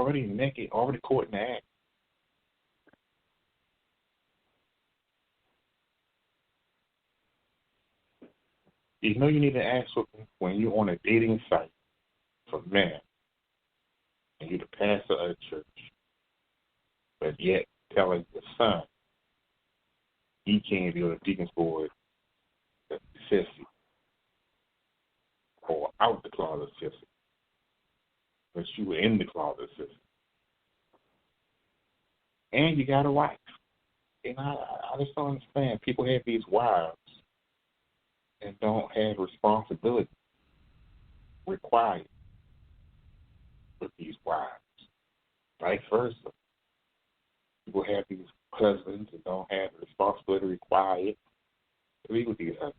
already naked, already caught in the act. You know you need to ask when you're on a dating site for men and you're the pastor of the church, but yet telling your son he can't be on the deacon's board that's sissy or out the closet sissy, but you were in the closet sissy. And you got a wife. And I just don't understand. People have these wives and don't have responsibility required with these wives. Vice versa. People have these husbands and don't have the responsibility required to be with these husbands.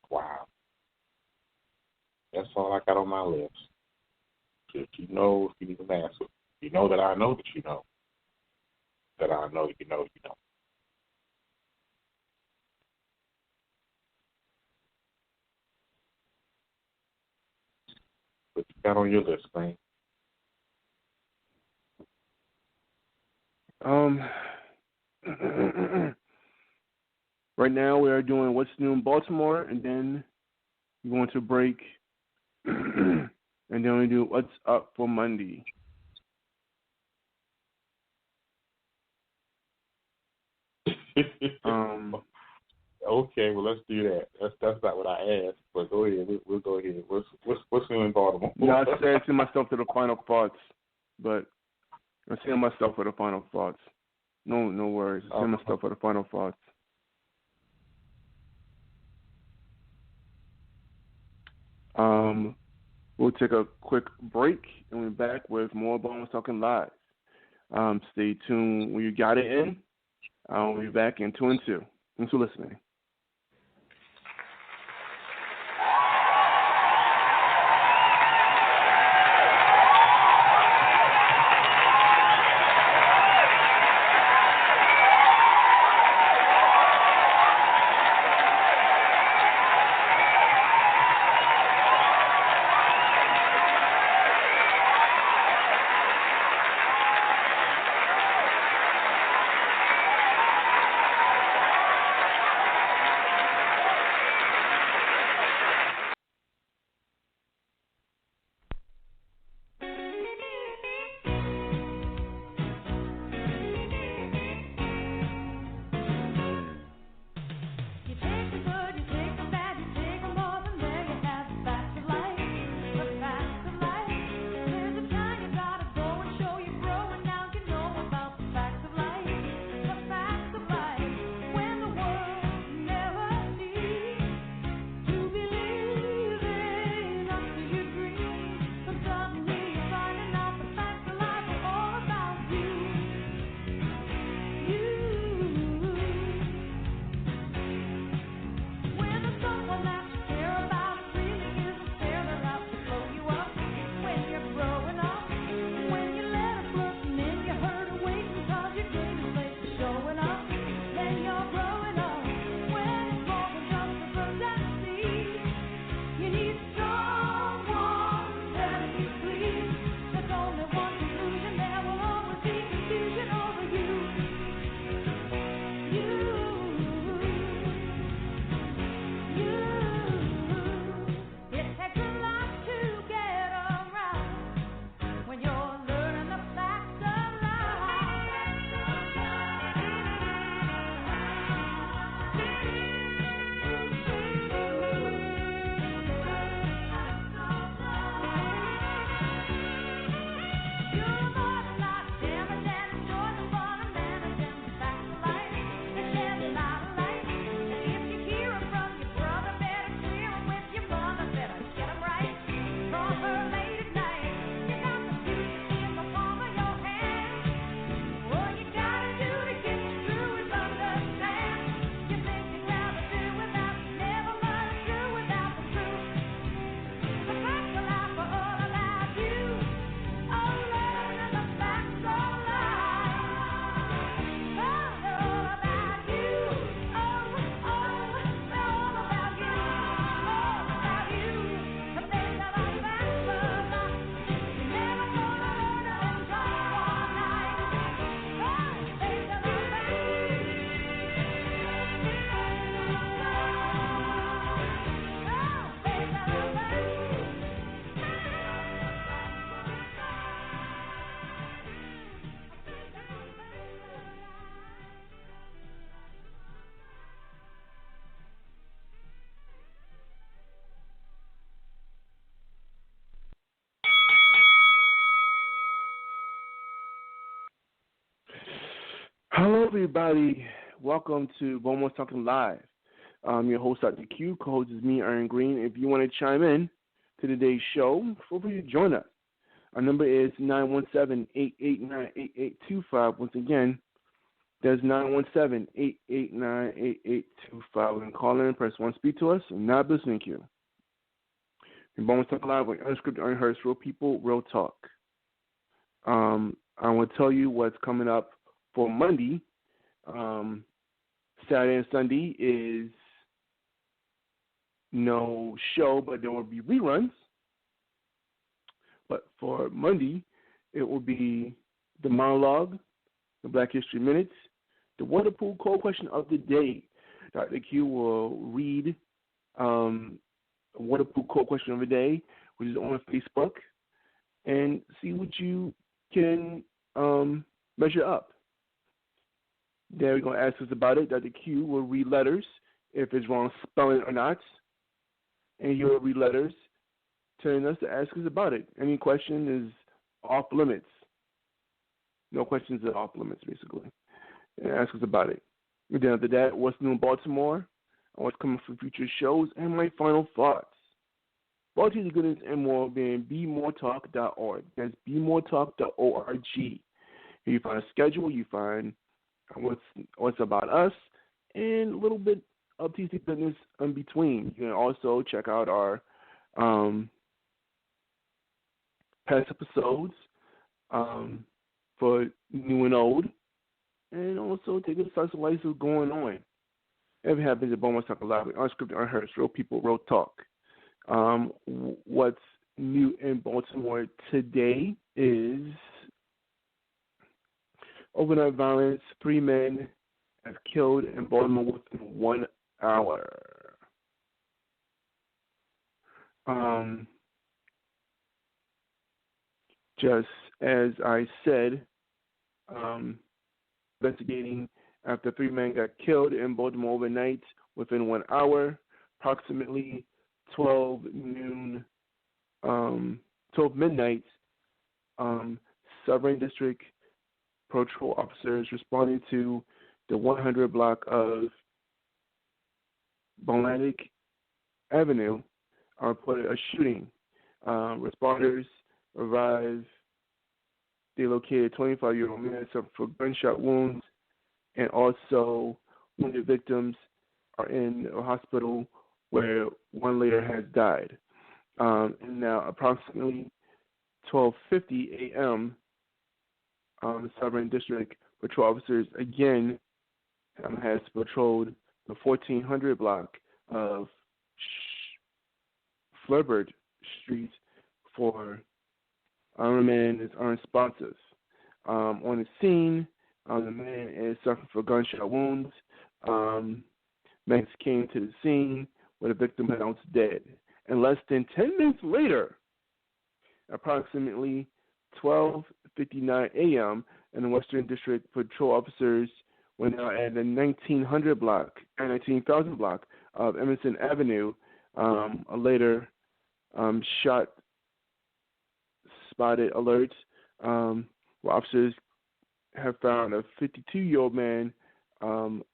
Wow. That's all I got on my list. If you know, if you need an answer. You know that I know that you know. That I know you know you know. What you got on your list, man? Right now we are doing what's new in Baltimore, and then we're going to break, and then we do what's up for Monday. Okay, well let's do that. That's not what I asked, but go ahead. We'll go ahead. What's new in Baltimore? No, I said to myself to the final thoughts, but I'm saying myself for the final thoughts. No worries. I'm saying myself for the final thoughts. We'll take a quick break, and we're back with more Bones Talking Live. Stay tuned when you got it in. We'll be back in 2 and 2. Thanks for listening. everybody? Welcome to Beaumont's Talking Live. I'm your host, Dr. Q. Co-host is me, Aaron Green. If you want to chime in to today's show, feel free to join us. Our number is 917-889-8825. Once again, that's 917-889-8825. You can call in, press 1, speak to us, and not listening queue. In Beaumont's Talking Live, with unscripted, unrehearsed, real people, real talk. I want to tell you what's coming up for Monday. Saturday and Sunday is no show, but there will be reruns. But for Monday, it will be the monologue, the Black History Minutes, the water pool cold question of the day. Dr. Q will read a water pool cold question of the day, which is on Facebook, and see what you can measure up. Then we're going to ask us about it. Dr. Q will read letters, if it's wrong spelling or not, and he will read letters, telling us to ask us about it. Any question is off limits. No questions are off limits, basically. And ask us about it. And then after that, what's new in Baltimore, and what's coming for future shows, and my final thoughts. Baltimore's Goodness and more being bemoretalk.org. That's bemoretalk.org. You find a schedule, you find what's about us, and a little bit of TC business in between. You can also check out our past episodes for new and old, and also take a slice of life what's going on. Everything happens at Beaumont's Talking Live, unscripted, unrehearsed, real people, real talk. What's new in Baltimore today is overnight violence. 3 men have killed in Baltimore within 1 hour. Just as I said, investigating after 3 men got killed in Baltimore overnight within 1 hour, approximately 12 midnight. Sovereign District patrol officers responding to the 100 block of Atlantic Avenue reported a shooting. Responders arrived. They located a 25-year-old man suffered for gunshot wounds, and also wounded victims are in a hospital where one later has died. And now approximately 12:50 a.m., the Sovereign District patrol officers again has patrolled the 1400 block of Flaubert Street for a man is unresponsive. On the scene, the man is suffering for gunshot wounds. Medics came to the scene where the victim was announced dead. And less than 10 minutes later, approximately 12:59 a.m., and the Western District patrol officers were now at the 1900 block, 19,000 block of Emerson Avenue. Later, shot spotted alert, where officers have found a 52-year-old man,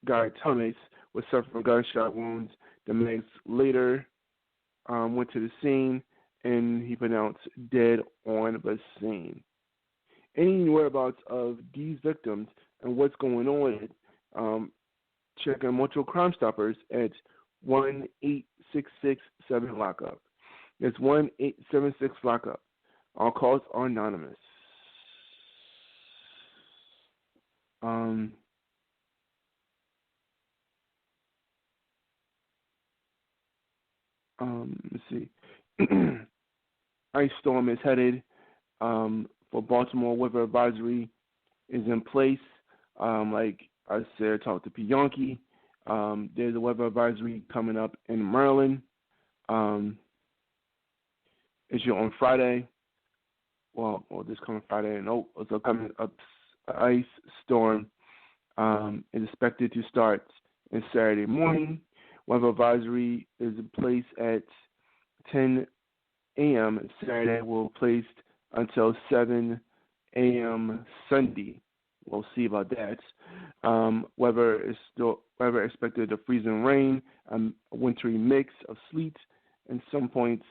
Guy Thomas, was suffering from gunshot wounds. The medics later went to the scene, and he pronounced dead on the scene. Any whereabouts of these victims and what's going on, check on Multiple Crime Stoppers at 1-866-7-LOCK-UP. It's 1-876-LOCK-UP. All calls are anonymous. Let's see. Ice storm is headed for Baltimore. Weather advisory is in place. Like I said, talk to P. Yonke. There's a weather advisory coming up in Maryland. It's on Friday. Well, this coming Friday. No, it's a coming up ice storm is expected to start on Saturday morning. Weather advisory is in place at 10 a.m. Saturday. Will be placed until 7 a.m. Sunday. we'll see about that. Weather expected to freeze and rain, a wintry mix of sleet, and some points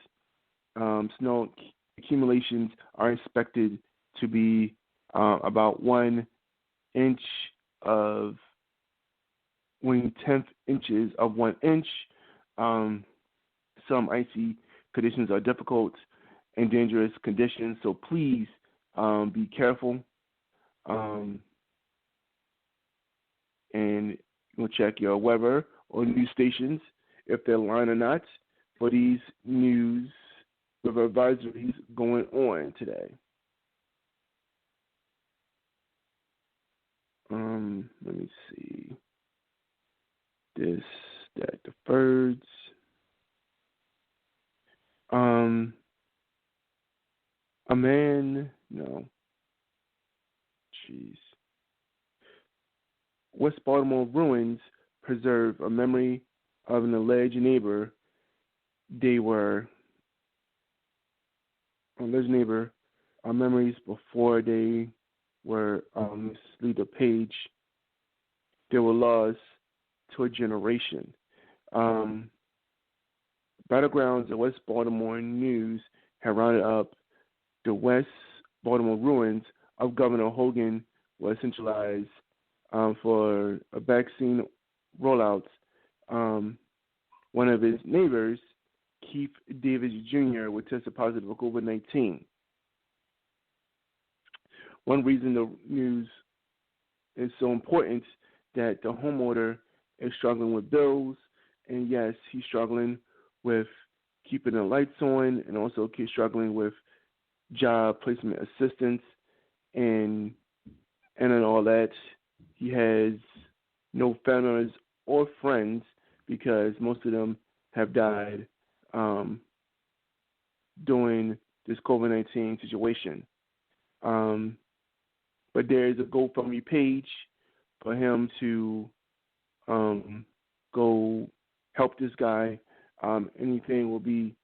snow accumulations are expected to be about 1 inch of 1/10 inches of 1 inch. Some icy conditions are difficult and dangerous conditions, so please be careful. And you'll check your weather or news stations if they're lying or not for these news weather advisories going on today. Let me see. This, that, the birds. A man, no. Jeez. West Baltimore ruins preserve a memory of an alleged neighbor. They were alleged neighbor. Our memories before they were lead the page. They were lost to a generation. Battlegrounds of West Baltimore News have rounded up the West Baltimore ruins of Governor Hogan was centralized for a vaccine rollout. One of his neighbors, Keith Davis Jr., was tested positive for COVID-19. One reason the news is so important that the homeowner is struggling with bills, and yes, he's struggling with keeping the lights on, and also keeps struggling with job placement assistance, and all that. He has no family or friends because most of them have died during this COVID-19 situation. But there is a GoFundMe page for him to go help this guy. Anything will be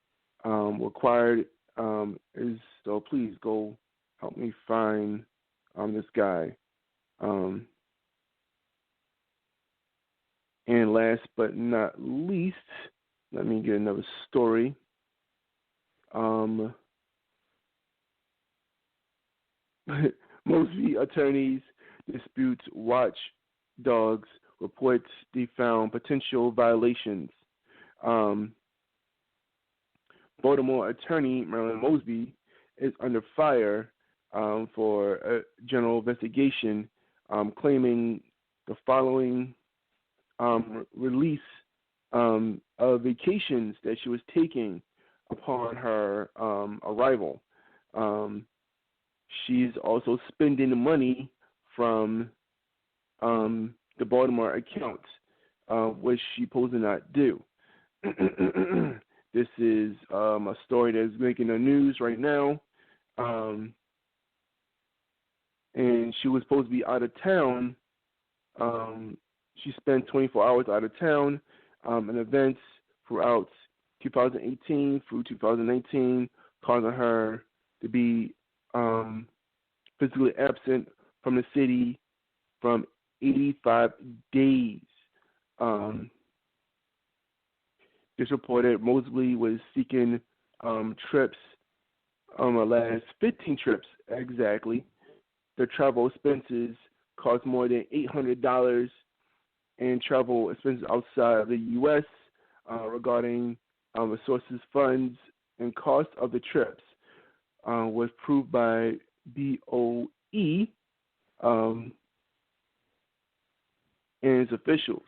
required. So please go help me find this guy. And last but not least, let me get another story. Mosby attorneys dispute watchdogs reports they found potential violations. Baltimore attorney Marilyn Mosby is under fire for a general investigation, claiming the following release of vacations that she was taking upon her arrival. She's also spending money from the Baltimore account, which she supposed to not do. This is a story that's making the news right now. And she was supposed to be out of town. She spent 24 hours out of town in events throughout 2018 through 2019, causing her to be physically absent from the city from 85 days. This reported Mosley was seeking trips, last 15 trips exactly. The travel expenses cost more than $800 in travel expenses outside of the U.S. Regarding the sources, funds, and cost of the trips was proved by BOE and its officials.